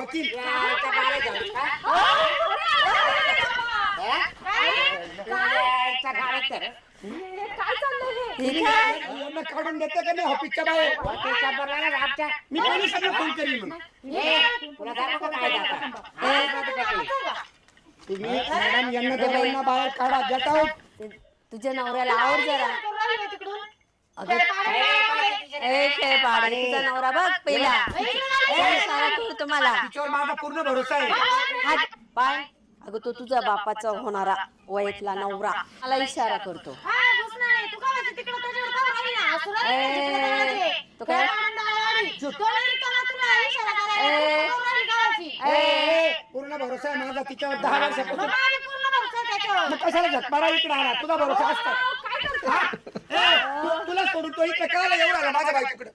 भरतील. याच्या गाड्या जाऊ का? याच्या गाड्या तर. काय चाललंय हे? यांना काढून देतं का नाही ऑफिसच्या बाहेर? हॉटेलच्या बरोबर आमच्या मी पोलिसांना फोन करीन मग. तुला सांगू का काय जाता? तुम्ही मॅडम यांना दोघांना बाहेर काढा. Get out. तुझ्या नवऱ्याला आवर जरा. अगं ए खेळ पाडे तुझा नवरा बघ पहिला इशारा करतो मला. तिच्यावर माझा पूर्ण भरोसा आहे. हात पाय. अगं तो तुझा बापाचा होणारा वयातला नवरा मला इशारा करतो. तो काय पूर्ण भरोसा आहे माझा तिच्यावर 10 वर्षापासून. मग कशाला झटमारा इकडे आला? तुझा भरोसा असतो. तुला सोडून तो इकडे काय एवढा आला माझ्या बायकोकडे?